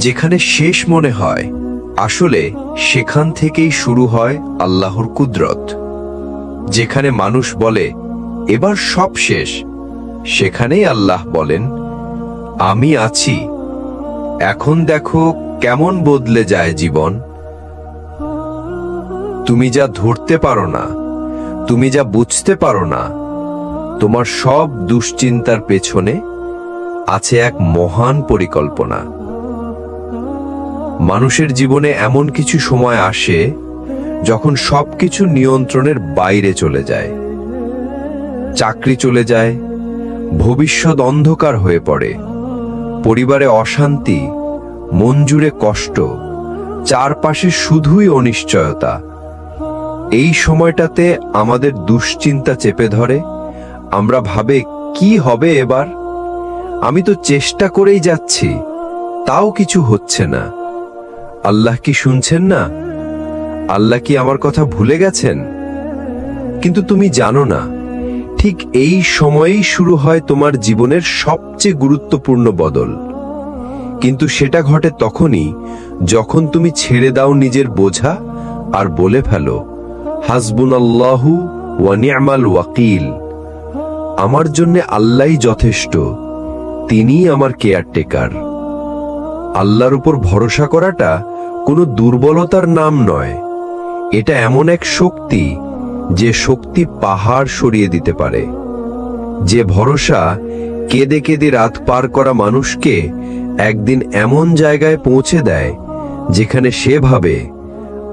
যেখানে শেষ মনে হয়, আসলে সেখান থেকেই শুরু হয় আল্লাহর কুদরত। যেখানে মানুষ বলে এবার সব শেষ, সেখানেই আল্লাহ বলেন, আমি আছি, এখন দেখো কেমন বদলে যায় জীবন। তুমি যা ধরতে পারো না, তুমি যা বুঝতে পারো না, তোমার সব দুশ্চিন্তার পেছনে আছে এক মহান পরিকল্পনা। মানুষের জীবনে এমন কিছু সময় আসে যখন সবকিছু নিয়ন্ত্রণের বাইরে চলে যায়। চাকরি চলে যায়, ভবিষ্যৎ অন্ধকার হয়ে পড়ে, পরিবারে অশান্তি, মন জুড়ে কষ্ট, চারপাশে শুধুই অনিশ্চয়তা। এই সময়টাতে আমাদের দুশ্চিন্তা চেপে ধরে। আমরা ভাবে, কি হবে এবার? আমি তো চেষ্টা করেই যাচ্ছি, তাও কিছু হচ্ছে না। আল্লাহ কি শুনছেন না? আল্লাহ কি আমার কথা ভুলে গেছেন? কিন্তু তুমি জানো না, ঠিক এই সময়েই শুরু হয় তোমার জীবনের সবচেয়ে গুরুত্বপূর্ণ বদল। কিন্তু সেটা ঘটে তখনই যখন তুমি ছেড়ে দাও নিজের বোঝা আর বলে ফেলো, হাসবুনাল্লাহু ওয়া নি'মাল ওয়াকিল। আমার জন্য আল্লাহই যথেষ্ট, তিনিই আমার কেয়ারটেকার। আল্লাহর উপর ভরসা করাটা কোনো দুর্বলতার নাম নয়, এটা এমন এক শক্তি যে শক্তি পাহাড় সরিয়ে দিতে পারে। যে ভরসা কেঁদে কেঁদে রাত পার করা মানুষকে একদিন এমন জায়গায় পৌঁছে দেয় যেখানে সে ভাবে,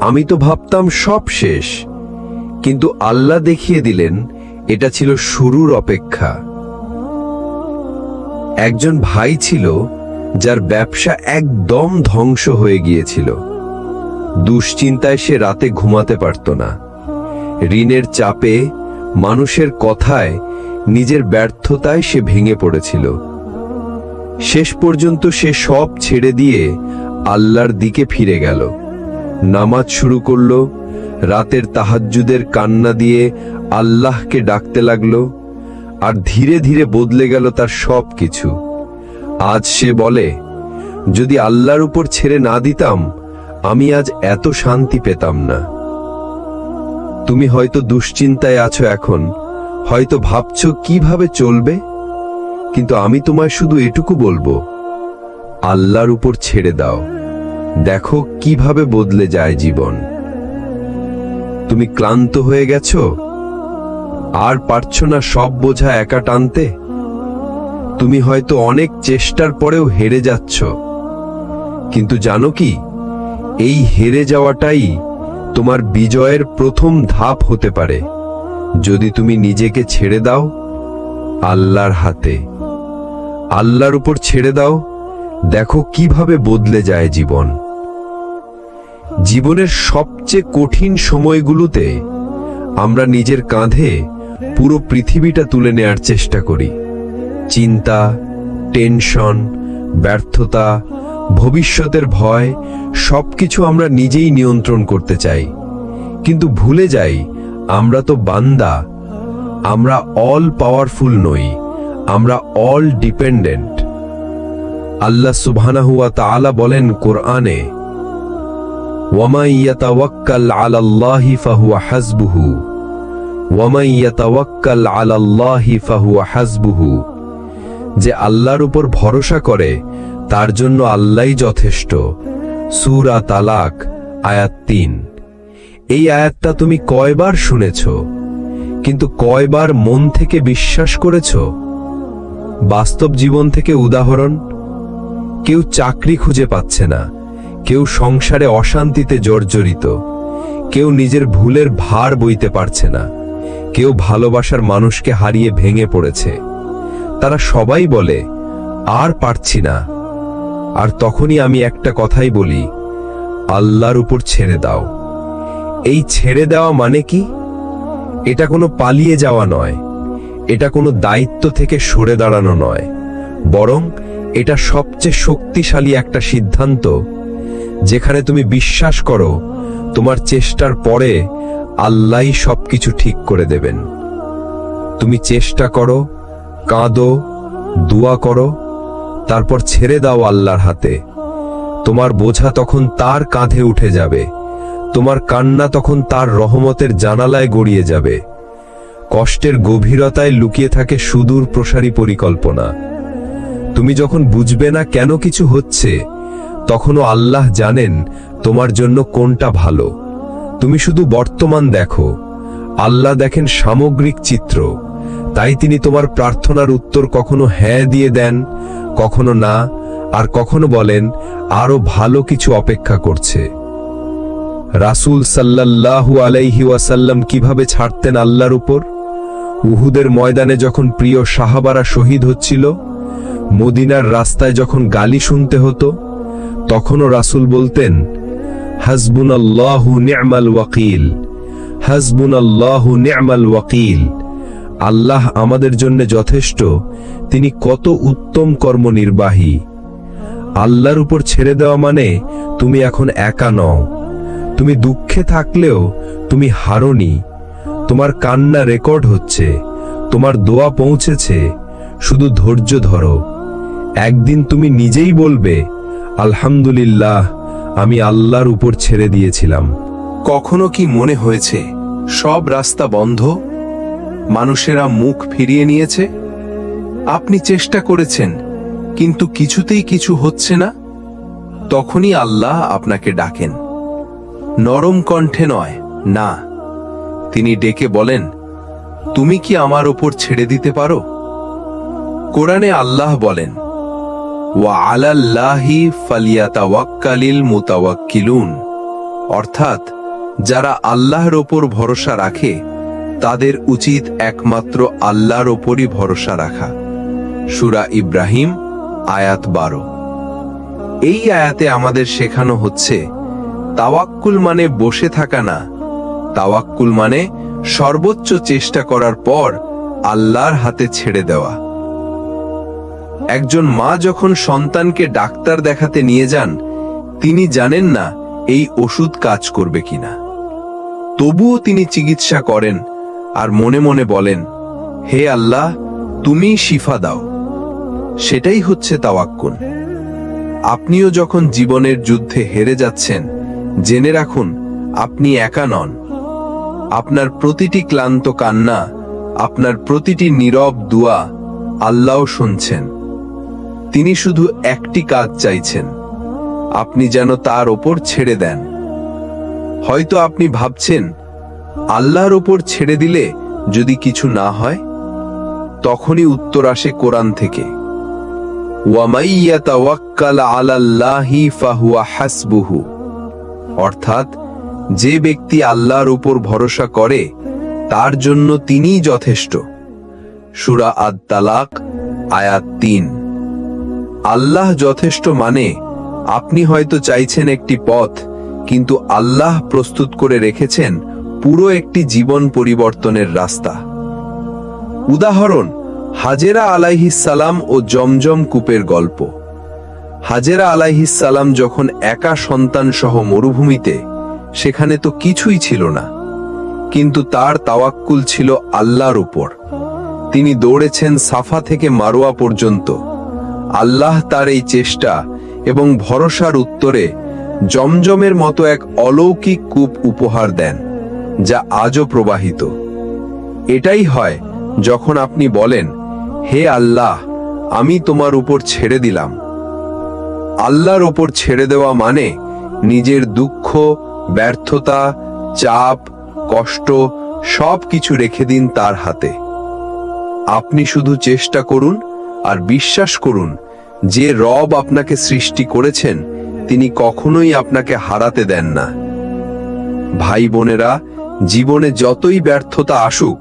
আমি তো ভাবতাম সব শেষ, কিন্তু আল্লাহ দেখিয়ে দিলেন এটা ছিল শুরুর অপেক্ষা। একজন ভাই ছিল যার ব্যবসা একদম ধ্বংস হয়ে গিয়েছিল। দুশ্চিন্তায় সে রাতে ঘুমাতে পারত না। ঋণের চাপে, মানুষের কথায়, নিজের ব্যর্থতায় সে ভেঙে পড়েছিল। শেষ পর্যন্ত সে সব ছেড়ে দিয়ে আল্লাহর দিকে ফিরে গেল। নামাজ শুরু করল, রাতের তাহাজ্জুদের কান্না দিয়ে আল্লাহকে ডাকতে লাগলো, আর ধীরে ধীরে বদলে গেল তার সব কিছু। আজ সে বলে, যদি আল্লাহর উপর ছেড়ে না দিতাম, আমি আজ এত শান্তি পেতাম না। তুমি হয়তো দুশ্চিন্তায় আছো এখন, হয়তো ভাবছো কিভাবে চলবে, কিন্তু আমি তোমায় শুধু এটুকু বলবো, আল্লাহর উপর ছেড়ে দাও, দেখো কিভাবে বদলে যায় জীবন। তুমি ক্লান্ত হয়ে গেছো, আর পারছো না সব বোঝা একা টানতে। তুমি হয়তো অনেক চেষ্টার পরেও হেরে যাচ্ছ, কিন্তু জানো কি, এই হেরে যাওয়াটাই তোমার বিজয়ের প্রথম ধাপ হতে পারে, যদি তুমি নিজেকে ছেড়ে দাও আল্লাহর হাতে। আল্লাহর উপর ছেড়ে দাও, দেখো কিভাবে বদলে যায় জীবন। জীবনের সবচেয়ে কঠিন সময়গুলোতে আমরা নিজের কাঁধে পুরো পৃথিবীটা তুলে নেয়ার চেষ্টা করি। চিন্তা, টেনশন, ব্যর্থতা, ভবিষ্যতের ভয়, সবকিছু আমরা নিজেই নিয়ন্ত্রণ করতে চাই, কিন্তু ভুলে যাই আমরা তো বান্দা। আমরা অল পাওয়ারফুল নই, আমরা অল ডিপেন্ডেন্ট। আল্লাহ সুবহানাহু ওয়া তাআলা বলেন কোরআনে, ওয়ামান ইয়াতাওয়াক্কাল আলাল্লাহি ফাহুয়া হাসবুহু, ওয়ামান ইয়াতাওয়াক্কাল আলাল্লাহি ফাহুয়া হাসবুহু। যে আল্লাহর উপর ভরসা করে তার জন্য আল্লাহই যথেষ্ট। সূরা তালাক আয়াত ৩। এই আয়াতটা তুমি কয়বার শুনেছ, কিন্তু কয়বার মন থেকে বিশ্বাস করেছ? বাস্তব জীবন থেকে উদাহরণ, কেউ চাকরি খুঁজে পাচ্ছে না, কেউ সংসারে অশান্তিতে জর্জরিত, কেউ নিজের ভুলের ভার বইতে পারছে না, কেউ ভালোবাসার মানুষকে হারিয়ে ভেঙে পড়েছে। তারা সবাই বলে, আর পারছি না। আর তখনই আমি একটা কথাই বলি, আল্লাহর উপর ছেড়ে দাও। এই ছেড়ে দেওয়া মানে কি? এটা কোনো পালিয়ে যাওয়া নয়, এটা কোনো দায়িত্ব থেকে সরে দাঁড়ানো নয়, বরং এটা সবচেয়ে শক্তিশালী একটা সিদ্ধান্ত, যেখানে তুমি বিশ্বাস করো তোমার চেষ্টার পরে আল্লাহই সবকিছু ঠিক করে দেবেন। তুমি চেষ্টা করো, কাঁদো, দোয়া করো, তারপর ছেড়ে দাও আল্লাহর হাতে। তোমার বোঝা তখন তার কাঁধে উঠে যাবে, তোমার কান্না তখন তার রহমতের জানালায় গড়িয়ে যাবে। কষ্টের গভীরতায় লুকিয়ে থাকে সুদূর প্রসারী পরিকল্পনা। তুমি যখন বুঝবে না কেন কিছু হচ্ছে, তখনও আল্লাহ জানেন তোমার জন্য কোনটা ভালো। তুমি শুধু বর্তমান দেখো, আল্লাহ দেখেন সামগ্রিক চিত্র। তাই তিনি তোমার প্রার্থনার উত্তর কখনো হ্যাঁ দিয়ে দেন, কখনো না, আর কখনো বলেন আরো ভালো কিছু অপেক্ষা করছে। রাসূল সাল্লাল্লাহু আলাইহি ওয়াসাল্লাম কিভাবে ছাড়তেন আল্লাহর উপর? উহুদের ময়দানে যখন প্রিয় সাহাবারা শহীদ হচ্ছিল, মদিনার রাস্তায় যখন গালি শুনতে হতো, তখনও রাসূল বলতেন, হাসবুনাল্লাহু নি'মাল ওয়াকিল, হাসবুনাল্লাহু নি'মাল ওয়াকিল। আল্লাহ আমাদের জন্য যথেষ্ট, তিনি কত উত্তম কর্মনির্বাহী। আল্লাহর উপর ছেড়ে দেওয়া মানে তুমি এখন একা নও। তুমি দুঃখে থাকলেও তুমি হারোনি। তোমার কান্না রেকর্ড হচ্ছে, তোমার দোয়া পৌঁছেছে। শুধু ধৈর্য ধরো। একদিন তুমি নিজেই বলবে, আলহামদুলিল্লাহ, আমি আল্লাহর উপর ছেড়ে দিয়েছিলাম। কখনো কি মনে হয়েছে সব রাস্তা বন্ধ, মানুষেরা মুখ ফিরিয়ে নিয়েছে? আপনি চেষ্টা করেছেন, কিন্তু কিছুতেই কিছু হচ্ছে না? তখনই আল্লাহ আপনাকে ডাকেন, নরম কণ্ঠে নয়, না, তিনি ডেকে বলেন, তুমি কি আমার ওপর ছেড়ে দিতে পারো? কোরআনে আল্লাহ বলেন, ওয়া আলাল্লাহি ফালিয়াতাওয়াক্কালিল মুতাওয়াক্কিলুন, অর্থাৎ যারা আল্লাহর ওপর ভরসা রাখে তাদের উচিত একমাত্র আল্লাহর ওপরই ভরসা রাখা। সূরা ইব্রাহিম আয়াত 12। এই আয়াতে আমাদের শেখানো হচ্ছে, তাওয়াক্কুল মানে বসে থাকা না, তাওয়াক্কুল মানে সর্বোচ্চ চেষ্টা করার পর আল্লাহর হাতে ছেড়ে দেওয়া। একজন মা যখন সন্তানকে ডাক্তার দেখাতে নিয়ে যান, তিনি জানেন না এই ওষুধ কাজ করবে কিনা, তবুও তিনি চিকিৎসা করেন আর মনে মনে বলেন, হে আল্লাহ, তুমি শিফা দাও। সেটাই হচ্ছে তাওয়াক্কুল। আপনিও যখন জীবনের যুদ্ধে হেরে যাচ্ছেন, জেনে রাখুন আপনি একা নন। আপনার প্রতিটি ক্লান্ত কান্না, আপনার প্রতিটি নীরব দোয়া আল্লাহ শুনছেন। তিনি শুধু একটি কাজ চাইছেন, আপনি যেন তার ওপর ছেড়ে দেন। হয়তো আপনি ভাবছেন, আল্লাহর ওপর ছেড়ে দিলে যদি কিছু না হয়? তখনই উত্তর আসে কোরআন থেকে, ওয়ামাই ইয়াতাওয়াক্কাল আলাল্লাহি ফাহুয়া হাসবুহু, অর্থাৎ যে ব্যক্তি আল্লাহর উপর ভরসা করে তার জন্য তিনিই যথেষ্ট। সূরা আত-তালাক আয়াত 3। আল্লাহ যথেষ্ট মানে আপনি হয়তো চাইছেন একটি পথ, কিন্তু আল্লাহ প্রস্তুত করে রেখেছেন পুরো একটি জীবন পরিবর্তনের রাস্তা। উদাহরণ, হাজেরা আলাইহিস সালাম ও জমজম কূপের গল্প। হাজেরা আলাইহিস সালাম যখন একা সন্তান সহ মরুভূমিতে, সেখানে তো কিছুই ছিল না, কিন্তু তার তাওয়াক্কুল ছিল আল্লাহর উপর। তিনি দৌড়েছেন সাফা থেকে মারোয়া পর্যন্ত। আল্লাহ তার এই চেষ্টা এবং ভরসার উত্তরে জমজমের মতো এক অলৌকিক কূপ উপহার দেন, যা আজও প্রবাহিত। এটাই হয় যখন আপনি বলেন, হে আল্লাহ, আমি তোমার উপর ছেড়ে দিলাম। আল্লাহর উপর ছেড়ে দেওয়া মানে নিজের দুঃখ, ব্যর্থতা, চাপ, কষ্ট সবকিছু রেখে দিন তার হাতে। আপনি শুধু চেষ্টা করুন আর বিশ্বাস করুন যে রব আপনাকে সৃষ্টি করেছেন তিনি কখনোই আপনাকে হারাতে দেন না। ভাই বোনেরা, জীবনে যতই ব্যর্থতা আসুক,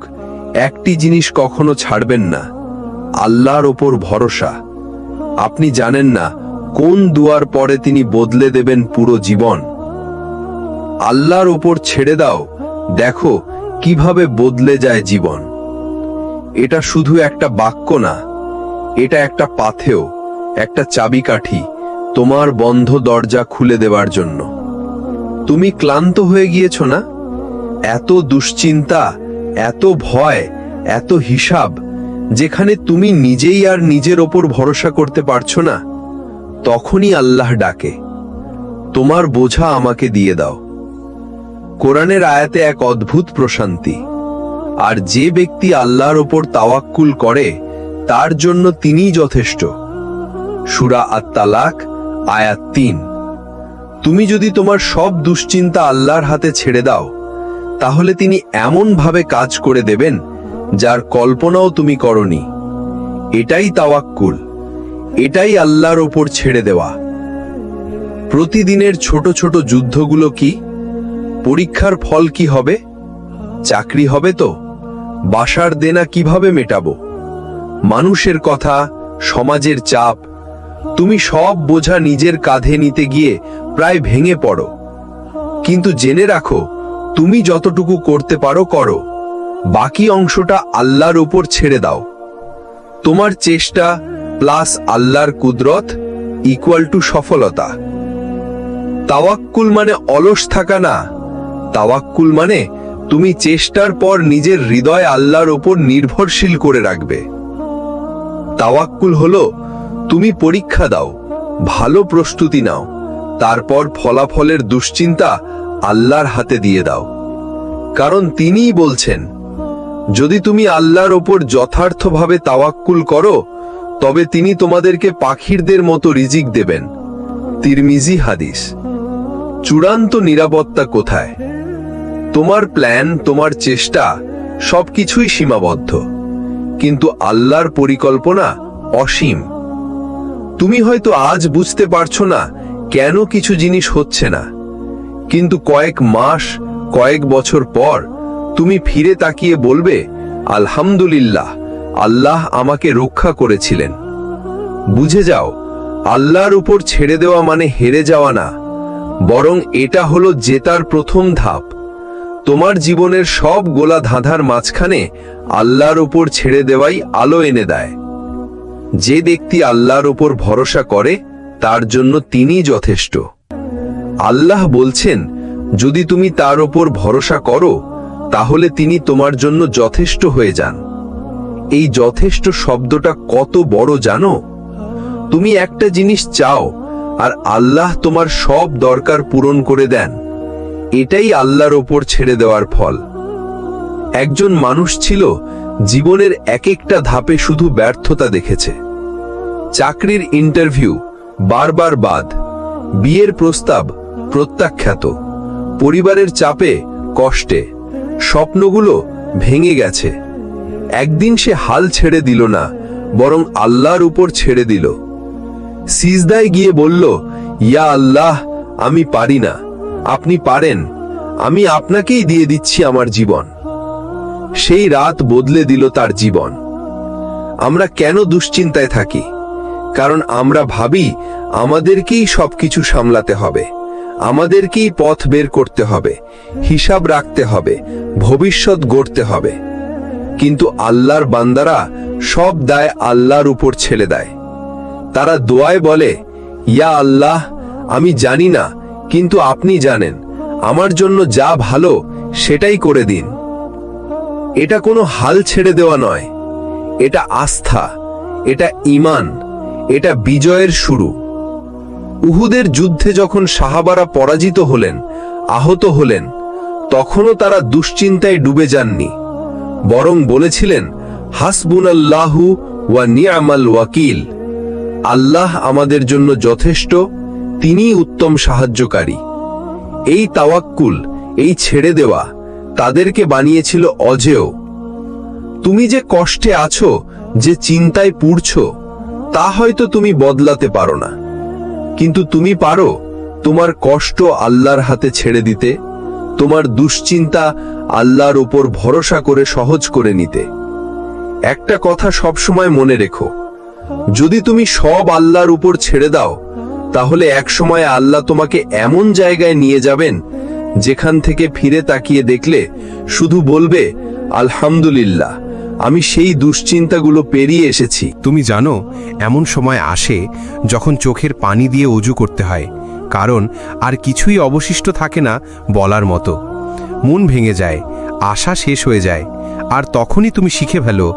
একটি জিনিস কখনো ছাড়বেন না, আল্লাহর ওপর ভরসা। আপনি জানেন না কোন দুয়ার পরে তিনি বদলে দেবেন পুরো জীবন। আল্লাহর ওপর ছেড়ে দাও, দেখো কিভাবে বদলে যায় জীবন। এটা শুধু একটা বাক্য না, এটা একটা পাথেয়, একটা চাবিকাঠি তোমার বন্ধ দরজা খুলে দেওয়ার জন্য। তুমি ক্লান্ত হয়ে গিয়েছো না? এত দুশ্চিন্তা, এত ভয়, এত হিসাব, যেখানে তুমি নিজেই আর নিজের ওপর ভরসা করতে পারছো না, তখনই আল্লাহ ডাকে, তোমার বোঝা আমাকে দিয়ে দাও। কোরআনের আয়াতে এক অদ্ভুত প্রশান্তি। আর যে ব্যক্তি আল্লাহর ওপর তাওয়াক্কুল করে তার জন্য তিনিই যথেষ্ট। সূরা আত-তালাক আয়াত ৩। তুমি যদি তোমার সব দুশ্চিন্তা আল্লাহর হাতে ছেড়ে দাও, তাহলে তিনি এমন ভাবে কাজ করে দেবেন যার কল্পনাও তুমি করনি। এটাই তাওয়াক্কুল, এটাই আল্লাহর ওপর ছেড়ে দেওয়া। প্রতিদিনের ছোট ছোট যুদ্ধগুলো কি? পরীক্ষার ফল কি হবে? চাকরি হবে তো? বাসার দেনা কিভাবে মেটাবো? মানুষের কথা, সমাজের চাপ। তুমি সব বোঝা নিজের কাঁধে নিতে গিয়ে প্রায় ভেঙে পড়ো। কিন্তু জেনে রাখো, তুমি যতটুকু করতে পারো করো, বাকি অংশটা আল্লাহর উপর ছেড়ে দাও। তোমার চেষ্টা প্লাস আল্লাহর কুদরত ইকুয়াল টু সফলতা। তাওয়াক্কুল মানে অলস থাকা না, তাওয়াক্কুল মানে তুমি চেষ্টার পর নিজের হৃদয় আল্লাহর উপর নির্ভরশীল করে রাখবে। তাওয়াক্কুল হলো তুমি পরীক্ষা দাও, ভালো প্রস্তুতি নাও, তারপর ফলাফলের দুশ্চিন্তা আল্লাহর হাতে দিয়ে দাও। কারণ তিনিই বলছেন, যদি তুমি আল্লাহর ওপর যথার্থভাবে তাওয়াক্কুল করো, তবে তিনি তোমাদেরকে পাখিরদের মতো রিজিক দেবেন। তিরমিজি হাদিস। চূড়ান্ত নিরাপত্তা কোথায়? তোমার প্ল্যান, তোমার চেষ্টা সবকিছুই সীমাবদ্ধ, কিন্তু আল্লাহর পরিকল্পনা অসীম। তুমি হয়তো আজ বুঝতে পারছো না কেন কিছু জিনিস হচ্ছে না, কিন্তু কয়েক মাস, কয়েক বছর পর তুমি ফিরে তাকিয়ে বলবে, আলহামদুলিল্লাহ, আল্লাহ আমাকে রক্ষা করেছিলেন। বুঝে যাও, আল্লাহর উপর ছেড়ে দেওয়া মানে হেরে যাওয়া না, বরং এটা হলো জেতার প্রথম ধাপ। তোমার জীবনের সব গোলা ধাঁধার মাঝখানে আল্লাহর উপর ছেড়ে দেওয়াই আলো এনে দেয়। যে ব্যক্তি আল্লাহর উপর ভরসা করে তার জন্য তিনিই যথেষ্ট। আল্লাহ বলছেন, যদি তুমি তার উপর ভরসা করো, তাহলে তিনি তোমার জন্য যথেষ্ট হয়ে যান। এই যথেষ্ট শব্দটা কত বড় জানো? তুমি একটা জিনিস চাও আর আল্লাহ তোমার সব দরকার পূরণ করে দেন। এটাই আল্লাহর ওপর ছেড়ে দেওয়ার ফল। একজন মানুষ ছিল, জীবনের এক একটা ধাপে শুধু ব্যর্থতা দেখেছে। চাকরির ইন্টারভিউ বারবার বাদ, বিয়ের প্রস্তাব প্রত্যাখ্যাত, পরিবারের চাপে, কষ্টে স্বপ্নগুলো ভেঙে গেছে। একদিন সে হাল ছেড়ে দিল না, বরং আল্লাহর উপর ছেড়ে দিল। সিজদায় গিয়ে বলল, ইয়া আল্লাহ, আমি পারি না, আপনি পারেন, আমি আপনাকেই দিয়ে দিচ্ছি আমার জীবন। সেই রাত বদলে দিল তার জীবন। আমরা কেন দুশ্চিন্তায় থাকি? কারণ আমরা ভাবি আমাদেরকেই সবকিছু সামলাতে হবে, আমাদেরকেই পথ বের করতে হবে, হিসাব রাখতে হবে, ভবিষ্যৎ গড়তে হবে। কিন্তু আল্লাহর বান্দারা সব দায় আল্লাহর উপর ছেড়ে দেয়। তারা দোয়ায় বলে, ইয়া আল্লাহ, আমি জানি না, কিন্তু আপনি জানেন, আমার জন্য যা ভালো সেটাই করে দিন। এটা কোনো হাল ছেড়ে দেওয়া নয়, এটা আস্থা, এটা ঈমান, এটা বিজয়ের শুরু। উহুদের যুদ্ধে যখন সাহাবারা পরাজিত হলেন, আহত হলেন, তখনও তারা দুশ্চিন্তায় ডুবে যাননি, বরং বলেছিলেন, হাসবুনাল্লাহু ওয়া নি'মাল ওয়াকিল। আল্লাহ আমাদের জন্য যথেষ্ট, তিনিই উত্তম সাহায্যকারী। এই তাওয়াক্কুল, এই ছেড়ে দেওয়া তাদেরকে বানিয়েছিল অজেয়। তুমি যে কষ্টে আছো, যে চিন্তায় পুড়ছো, তা হয়তো তুমি বদলাতে পারো না, কিন্তু তুমি পারো তোমার কষ্ট আল্লাহর হাতে ছেড়ে দিতে, তোমার দুশ্চিন্তা আল্লাহর উপর ভরসা করে সহজ করে নিতে। একটা কথা সবসময় মনে রেখো, যদি তুমি সব আল্লাহর উপর ছেড়ে দাও, তাহলে একসময় আল্লাহ তোমাকে এমন জায়গায় নিয়ে যাবেন, যেখান থেকে ফিরে তাকিয়ে দেখলে শুধু বলবে, আলহামদুলিল্লাহ, আমি সেই দুশ্চিন্তাগুলো পেরিয়ে এসেছি। তুমি জানো, এমন সময় আসে যখন চোখের পানি দিয়ে অজু করতে হয়, কারণ আর কিছুই অবশিষ্ট থাকে না বলার মতো। মন ভেঙে যায়, আশা শেষ হয়ে যায়, আর তখনই তুমি শিখে ফেলো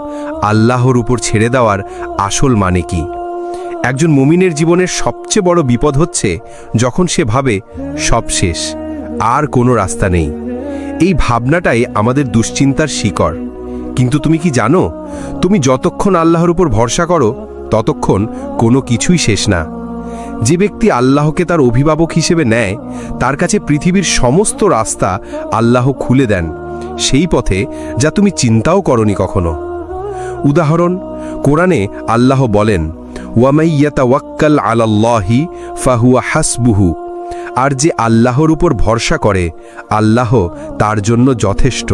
আল্লাহর উপর ছেড়ে দেওয়ার আসল মানে কি। একজন মুমিনের জীবনের সবচেয়ে বড় বিপদ হচ্ছে যখন সে ভাবে সব শেষ, আর কোনো রাস্তা নেই। এই ভাবনাটাই আমাদের দুশ্চিন্তার শিকড়। কিন্তু তুমি কি জানো, তুমি যতক্ষণ আল্লাহর উপর ভরসা করো ততক্ষণ কোনো কিছুই শেষ না। যে ব্যক্তি আল্লাহকে তার অভিভাবক হিসেবে নেয়, তার কাছে পৃথিবীর সমস্ত রাস্তা আল্লাহ খুলে দেন, সেই পথে যা তুমি চিন্তাও করনি কখনো। উদাহরণ, কোরআনে আল্লাহ বলেন, ওয়ামাই ইয়াতাওয়াক্কাল আলাল্লাহি ফাহুয়া হাসবুহু, আর যে আল্লাহর উপর ভরসা করে আল্লাহ তার জন্য যথেষ্ট।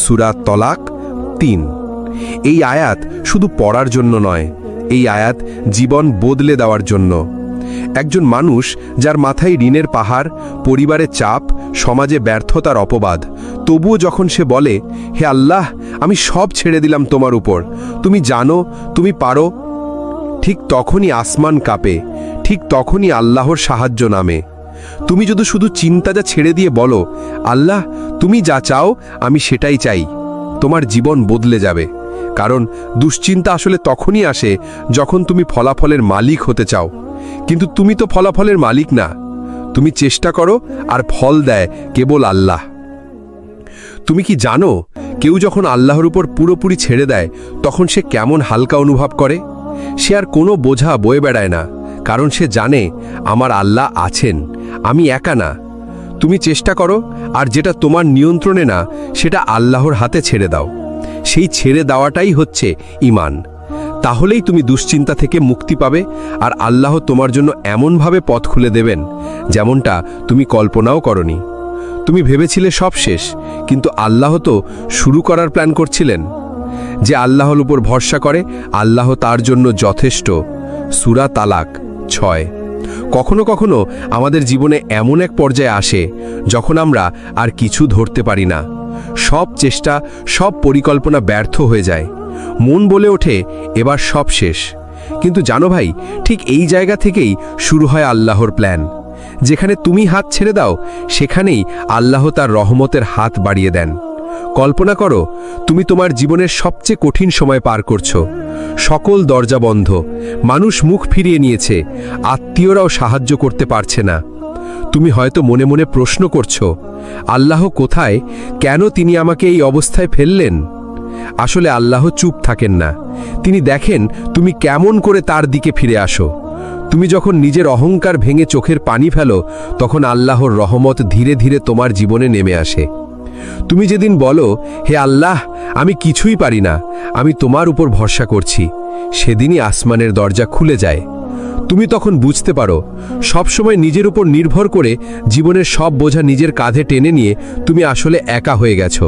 সূরা তলাক ৩। এই আয়াত শুধু পড়ার জন্য নয়, এই আয়াত জীবন বদলে দেওয়ার জন্য। একজন মানুষ যার মাথায় ঋণের পাহাড়, পরিবারের চাপ, সমাজে ব্যর্থতার অপবাদ, তবুও যখন সে বলে, হে আল্লাহ, আমি সব ছেড়ে দিলাম তোমার উপর, তুমি জানো, তুমি পারো, ঠিক তখনই আসমান কাঁপে, ঠিক তখনই আল্লাহর সাহায্য নামে। তুমি যদি শুধু চিন্তাটা ছেড়ে দিয়ে বলো, আল্লাহ তুমি যা চাও আমি সেটাই চাই, তোমার জীবন বদলে যাবে। কারণ দুশ্চিন্তা আসলে তখনই আসে যখন তুমি ফলাফলের মালিক হতে চাও, কিন্তু তুমি তো ফলাফলের মালিক না। তুমি চেষ্টা করো, আর ফল দেয় কেবল আল্লাহ। তুমি কি জানো, কেউ যখন আল্লাহর উপর পুরোপুরি ছেড়ে দেয় তখন সে কেমন হালকা অনুভব করে? সে আর কোনো বোঝা বয়ে বেড়ায় না, কারণ সে জানে আমার আল্লাহ আছেন, আমি একা না। তুমি চেষ্টা করো, আর যেটা তোমার নিয়ন্ত্রণে না সেটা আল্লাহর হাতে ছেড়ে দাও। সেই ছেড়ে দেওয়াটাই হচ্ছে ঈমান। তাহলেই তুমি দুশ্চিন্তা থেকে মুক্তি পাবে, আর আল্লাহ তোমার জন্য এমনভাবে পথ খুলে দেবেন যেমনটা তুমি কল্পনাও করনি। তুমি ভেবেছিলে সব শেষ, কিন্তু আল্লাহ তো শুরু করার প্ল্যান করছিলেন। যে আল্লাহর উপর ভরসা করে আল্লাহ তার জন্য যথেষ্ট। সূরা তালাক ৬। কখনো কখনো আমাদের জীবনে এমন এক পর্যায়ে আসে যখন আমরা আর কিছু ধরতে পারি না। সব চেষ্টা, সব পরিকল্পনা ব্যর্থ হয়ে যায়। মন বলে ওঠে এবার সব শেষ। কিন্তু জানো ভাই, ঠিক এই জায়গা থেকেই শুরু হয় আল্লাহর প্ল্যান। যেখানে তুমি হাত ছেড়ে দাও, সেখানেই আল্লাহ তার রহমতের হাত বাড়িয়ে দেন। কল্পনা করো, তুমি তোমার জীবনের সবচেয়ে কঠিন সময় পার করছো। সকল দরজা বন্ধ, মানুষ মুখ ফিরিয়ে নিয়েছে, আত্মীয়রাও সাহায্য করতে পারছে না। তুমি হয়তো মনে মনে প্রশ্ন করছো, আল্লাহ কোথায়? কেন তিনি আমাকে এই অবস্থায় ফেললেন? আসলে আল্লাহ চুপ থাকেন না। তিনি দেখেন তুমি কেমন করে তার দিকে ফিরে আসো। তুমি যখন নিজের অহংকার ভেঙে চোখের পানি ফেলো, তখন আল্লাহর রহমত ধীরে ধীরে তোমার জীবনে নেমে আসে। তুমি যেদিন বলো, হে আল্লাহ, আমি কিছুই পারি না, আমি তোমার উপর ভরসা করছি, সেদিনই আসমানের দরজা খুলে যায়। তুমি তখন বুঝতে পারো, সবসময় নিজের উপর নির্ভর করে জীবনের সব বোঝা নিজের কাঁধে টেনে নিয়ে তুমি আসলে একা হয়ে গেছো।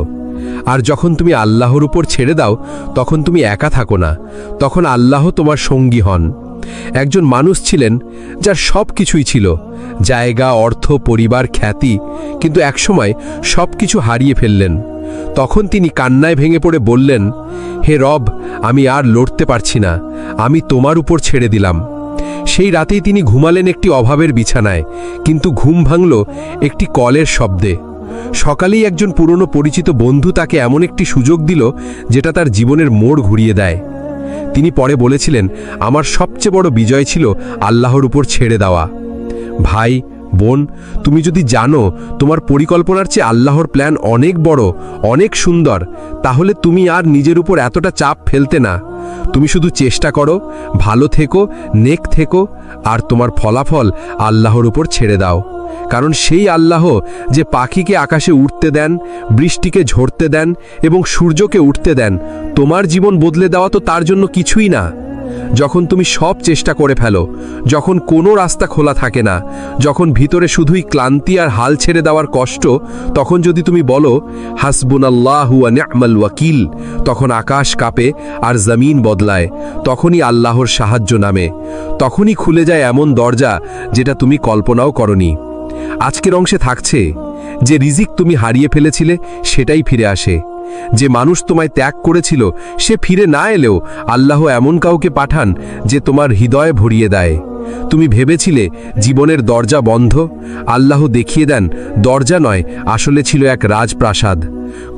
আর যখন তুমি আল্লাহর উপর ছেড়ে দাও, তখন তুমি একা থাকো না, তখন আল্লাহ তোমার সঙ্গী হন। একজন মানুষ ছিলেন যার সব কিছুই ছিল, জায়গা, অর্থ, পরিবার, খ্যাতি, কিন্তু একসময় সব কিছু হারিয়ে ফেললেন। তখন তিনি কান্নায় ভেঙে পড়ে বললেন, হে রব, আমি আর লড়তে পারছি না, আমি তোমার উপর ছেড়ে দিলাম। সেই রাতেই তিনি ঘুমালেন একটি অভাবের বিছানায়, কিন্তু ঘুম ভাঙল একটি কলের শব্দে। সকালেই একজন পুরনো পরিচিত বন্ধু তাকে এমন একটি সুযোগ দিল যেটা তার জীবনের মোড় ঘুরিয়ে দেয়। তিনি পরে বলেছিলেন, আমার সবচেয়ে বড় বিজয় ছিল আল্লাহর উপর ছেড়ে দেওয়া। ভাই, বোন, তুমি যদি জানো তোমার পরিকল্পনার চেয়ে আল্লাহর প্ল্যান অনেক বড়, অনেক সুন্দর, তাহলে তুমি আর নিজের উপর এতটা চাপ ফেলতে না। তুমি শুধু চেষ্টা করো, ভালো থেকো, নেক থেকো, আর তোমার ফলাফল আল্লাহর উপর ছেড়ে দাও। কারণ সেই আল্লাহ যে পাখিকে আকাশে উঠতে দেন, বৃষ্টিকে ঝরতে দেন এবং সূর্যকে উঠতে দেন, তোমার জীবন বদলে দেওয়া তো তার জন্য কিছুই না। যখন তুমি সব চেষ্টা করে ফেলো, যখন কোনো রাস্তা খোলা থাকে না, যখন ভিতরে শুধুই ক্লান্তি আর হাল ছেড়ে দেওয়ার কষ্ট, তখন যদি তুমি বলো হাসবুনাল্লাহু ওয়া নি'মাল ওয়াকিল, তখন আকাশ কাঁপে আর জমিন বদলায়। তখনই আল্লাহর সাহায্য নামে, তখনই খুলে যায় এমন দরজা যেটা তুমি কল্পনাও করনি। আজকের অংশে থাকছে, যে রিজিক তুমি হারিয়ে ফেলেছিলে সেটাই ফিরে আসে। যে মানুষ তোমায় ত্যাগ করেছিল সে ফিরে না এলেও আল্লাহ এমন কাউকে পাঠান যে তোমার হৃদয়ে ভরিয়ে দেয়। তুমি ভেবেছিলে জীবনের দরজা বন্ধ, আল্লাহ দেখিয়ে দেন দরজা নয়, আসলে ছিল এক রাজপ্রাসাদ।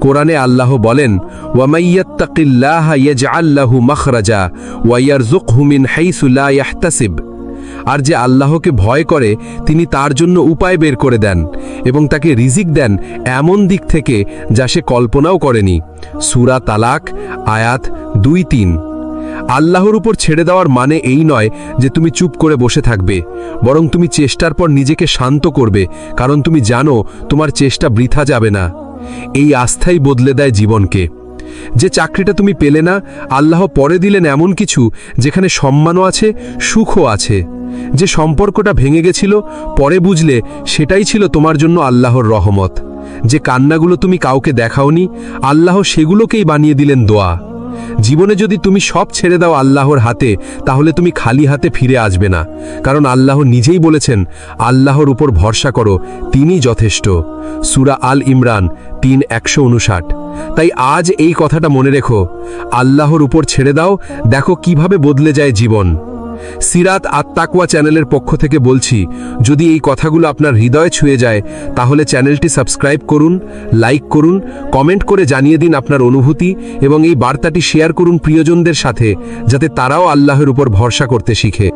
কোরআনে আল্লাহ বলেন, ওয়ামাইয়াত্তাকিল্লাহা ইয়াজআল লাহু মাখরাজা ওয়া ইয়ারযুকহু মিন হাইসু লা ইয়াহতাসিব। আর যে আল্লাহকে ভয় করে তিনি তার জন্য উপায় বের করে দেন এবং তাকে রিজিক দেন এমন দিক থেকে যা সে কল্পনাও করেনি। সূরা তালাক আয়াত 2-3। আল্লাহর উপর ছেড়ে দেওয়ার মানে এই নয় যে তুমি চুপ করে বসে থাকবে, বরং তুমি চেষ্টার পর নিজেকে শান্ত করবে, কারণ তুমি জানো তোমার চেষ্টা বৃথা যাবে না। এই আস্থাই বদলে দেয় জীবনকে। যে চাকরিটা তুমি পেলে না, আল্লাহ পরে দিলেন এমন কিছু যেখানে সম্মানও আছে, সুখও আছে। যে সম্পর্কটা ভেঙে গেছিল, পরে বুঝলে সেটাই ছিল তোমার জন্য আল্লাহর রহমত। যে কান্নাগুলো তুমি কাউকে দেখাওনি, আল্লাহ সেগুলোকেই বানিয়ে দিলেন দোয়া। জীবনে যদি তুমি সব ছেড়ে দাও আল্লাহর হাতে, তাহলে তুমি খালি হাতে ফিরে আসবে না, কারণ আল্লাহ নিজেই বলেছেন, আল্লাহর উপর ভরসা করো, তিনিই যথেষ্ট। সূরা আল ইমরান 3:159। তাই আজ এই কথাটা মনে রেখো, আল্লাহর উপর ছেড়ে দাও, দেখো কিভাবে বদলে যায় জীবন। সিরাত আত-তাকওয়া চ্যানেলের পক্ষ থেকে বলছি, যদি এই কথাগুলো আপনার হৃদয়ে ছুঁয়ে যায়, তাহলে চ্যানেলটি সাবস্ক্রাইব করুন, লাইক করুন, কমেন্ট করে জানিয়ে দিন আপনার অনুভূতি এবং এই বার্তাটি শেয়ার করুন প্রিয়জনদের সাথে, যাতে তারাও আল্লাহর উপর ভরসা করতে শিখে।